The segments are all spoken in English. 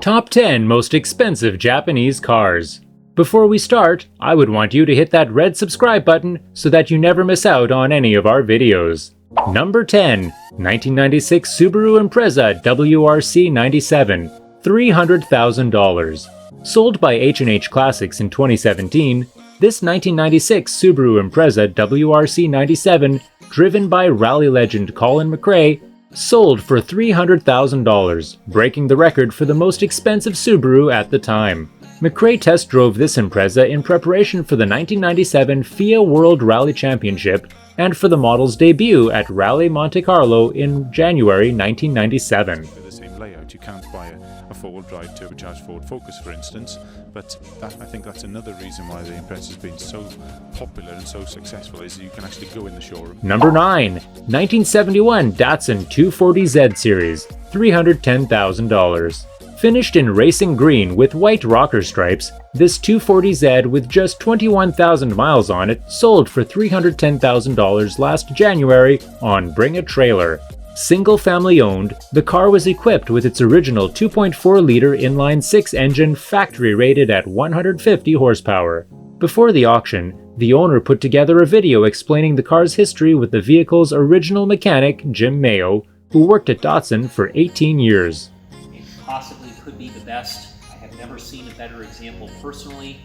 Top 10 Most Expensive Japanese Cars. Before we start, I would want you to hit that red subscribe button so that you never miss out on any of our videos. Number 10. 1996 Subaru Impreza WRC 97, $300,000. Sold by H&H Classics in 2017, this 1996 Subaru Impreza WRC 97, driven by rally legend Colin McRae, sold for $300,000, breaking the record for the most expensive Subaru at the time. McRae test drove this Impreza in preparation for the 1997 FIA World Rally Championship and for the model's debut at Rally Monte Carlo in January 1997. The same layout. You can't buy a four-wheel drive turbocharged Ford Focus, for instance, but I think that's another reason why the Impreza has been so popular and so successful, is you can actually go in the showroom. Number 9. 1971 Datsun 240Z Series, $310,000. Finished in racing green with white rocker stripes, this 240Z with just 21,000 miles on it sold for $310,000 last January on Bring a Trailer. Single family owned, the car was equipped with its original 2.4-liter inline-6 engine factory rated at 150 horsepower. Before the auction, the owner put together a video explaining the car's history with the vehicle's original mechanic, Jim Mayo, who worked at Datsun for 18 years. It possibly could be the best. I have never seen a better example personally.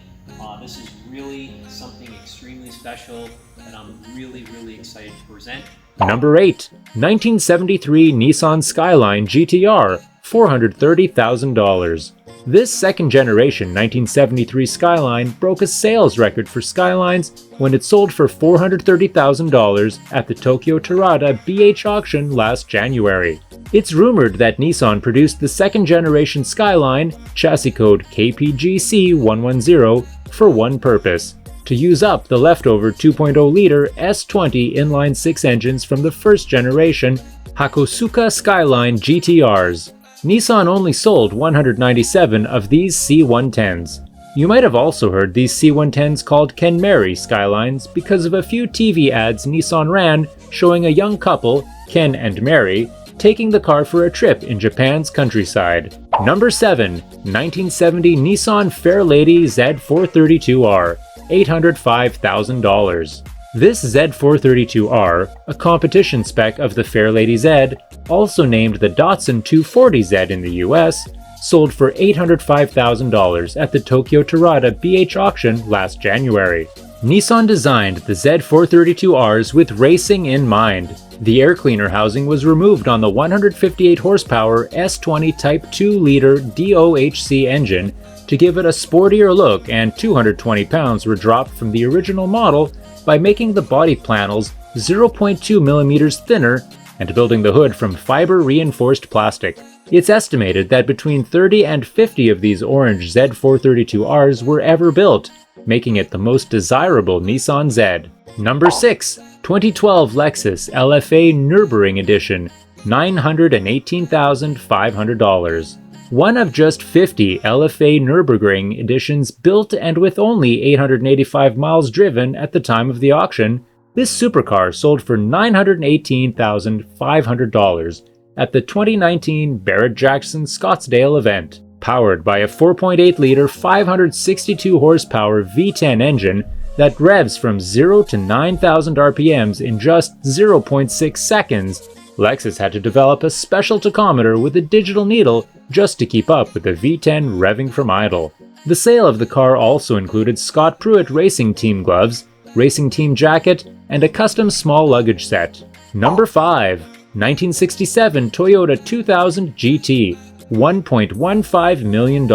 This is really something extremely special that I'm really excited to present. Number 8. 1973 Nissan Skyline GTR, $430,000. This second-generation 1973 Skyline broke a sales record for Skylines when it sold for $430,000 at the Tokyo Terada BH auction last January. It's rumored that Nissan produced the second-generation Skyline, chassis code KPGC110, for one purpose: to use up the leftover 2.0-liter S20 inline-6 engines from the first-generation Hakosuka Skyline GTRs. Nissan only sold 197 of these C110s. You might have also heard these C110s called Kenmeri Skylines because of a few TV ads Nissan ran showing a young couple, Ken and Mary, taking the car for a trip in Japan's countryside. Number 7. 1970 Nissan Fairlady Z432R, $805,000. This Z432R, a competition spec of the Fairlady Z, also named the Datsun 240Z in the US, sold for $805,000 at the Tokyo Terada BH auction last January. Nissan designed the Z432Rs with racing in mind. The air cleaner housing was removed on the 158 horsepower S20 Type 2-liter DOHC engine to give it a sportier look, and 220 pounds were dropped from the original model by making the body panels 0.2 millimeters thinner and building the hood from fiber-reinforced plastic. It's estimated that between 30 and 50 of these orange Z432Rs were ever built, making it the most desirable Nissan Z. Number 6. 2012 Lexus LFA Nürburgring Edition, $918,500. One of just 50 LFA Nürburgring editions built, and with only 885 miles driven at the time of the auction, this supercar sold for $918,500 at the 2019 Barrett-Jackson Scottsdale event. Powered by a 4.8-liter 562 horsepower V10 engine that revs from 0 to 9,000 RPMs in just 0.6 seconds, Lexus had to develop a special tachometer with a digital needle just to keep up with the V10 revving from idle. The sale of the car also included Scott Pruitt Racing Team gloves, racing team jacket, and a custom small luggage set. Number 5. 1967 Toyota 2000 GT, $1.15 million.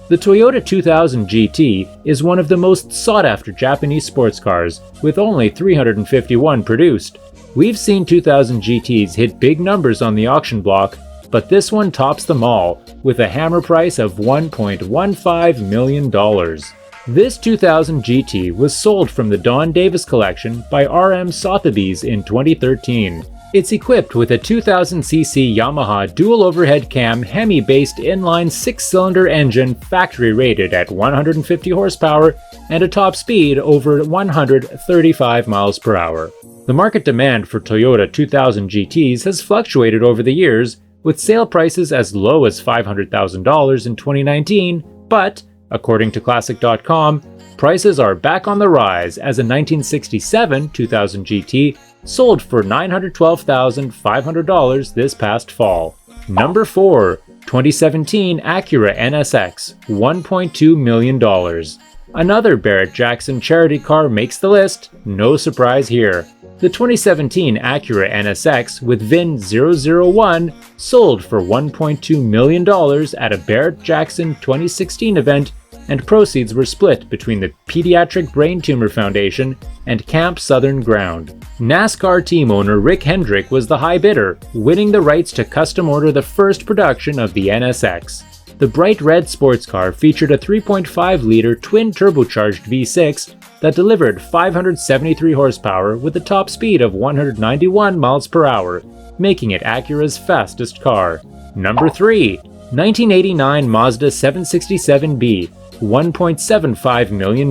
The Toyota 2000 GT is one of the most sought-after Japanese sports cars, with only 351 produced. We've seen 2000 GTs hit big numbers on the auction block, but this one tops them all, with a hammer price of $1.15 million. This 2000 GT was sold from the Don Davis collection by RM Sotheby's in 2013. It's equipped with a 2000cc Yamaha dual overhead cam Hemi-based inline 6-cylinder engine factory rated at 150 horsepower and a top speed over 135 miles per hour. The market demand for Toyota 2000 GTs has fluctuated over the years, with sale prices as low as $500,000 in 2019, but, according to Classic.com, prices are back on the rise as a 1967 2000 GT sold for $912,500 this past fall. Number 4. 2017 Acura NSX, $1.2 million. Another Barrett-Jackson charity car makes the list, no surprise here. The 2017 Acura NSX with VIN 001 sold for $1.2 million at a Barrett-Jackson 2016 event, and proceeds were split between the Pediatric Brain Tumor Foundation and Camp Southern Ground. NASCAR team owner Rick Hendrick was the high bidder, winning the rights to custom order the first production of the NSX. The bright red sports car featured a 3.5-liter twin-turbocharged V6 that delivered 573 horsepower with a top speed of 191 miles per hour, making it Acura's fastest car. Number 3. 1989 Mazda 767B, $1.75 million.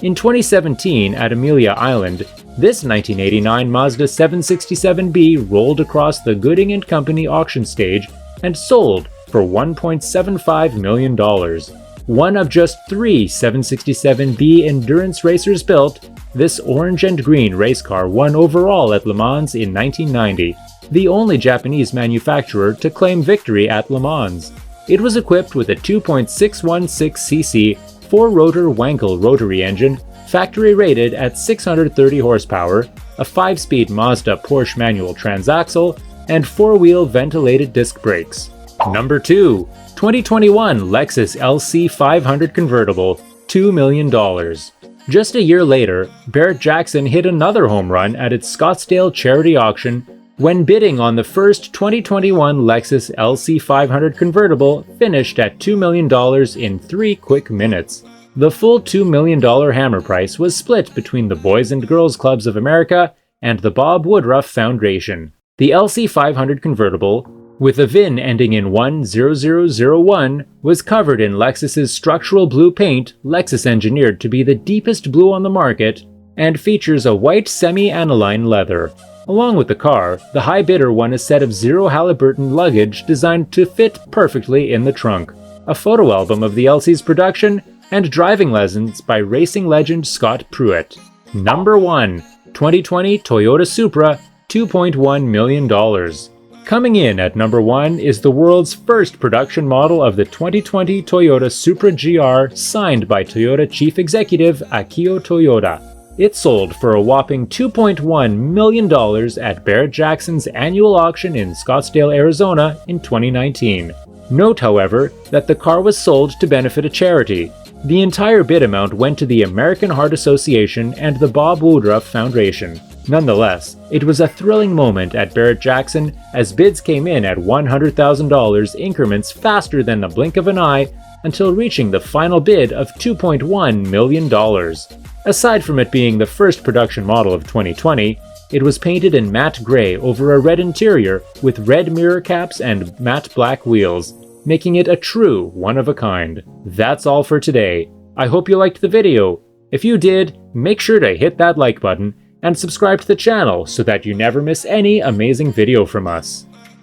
In 2017 at Amelia Island, this 1989 Mazda 767B rolled across the Gooding & Company auction stage and sold for $1.75 million. One of just 3 767B endurance racers built, this orange and green race car won overall at Le Mans in 1990, the only Japanese manufacturer to claim victory at Le Mans. It was equipped with a 2.616cc 4-rotor Wankel rotary engine, factory rated at 630 horsepower, a 5-speed Mazda Porsche manual transaxle, and 4-wheel ventilated disc brakes. Number 2. 2021 Lexus LC500 convertible, $2 million. Just a year later, Barrett-Jackson hit another home run at its Scottsdale charity auction when bidding on the first 2021 Lexus LC500 convertible finished at $2 million in 3 quick minutes. The full $2 million hammer price was split between the Boys and Girls Clubs of America and the Bob Woodruff Foundation. The LC500 convertible, with a VIN ending in 10001, was covered in Lexus's structural blue paint, Lexus engineered to be the deepest blue on the market, and features a white semi-aniline leather. Along with the car, the high bidder won a set of Zero Halliburton luggage designed to fit perfectly in the trunk, a photo album of the LC's production, and driving lessons by racing legend Scott Pruitt. Number 1. 2020 Toyota Supra, $2.1 million. Coming in at number 1 is the world's first production model of the 2020 Toyota Supra GR signed by Toyota Chief Executive Akio Toyoda. It sold for a whopping $2.1 million at Barrett-Jackson's annual auction in Scottsdale, Arizona in 2019. Note, however, that the car was sold to benefit a charity. The entire bid amount went to the American Heart Association and the Bob Woodruff Foundation. Nonetheless, it was a thrilling moment at Barrett-Jackson as bids came in at $100,000 increments faster than the blink of an eye until reaching the final bid of $2.1 million. Aside from it being the first production model of 2020, it was painted in matte gray over a red interior with red mirror caps and matte black wheels, making it a true one-of-a-kind. That's all for today. I hope you liked the video. If you did, make sure to hit that like button and subscribe to the channel so that you never miss any amazing video from us.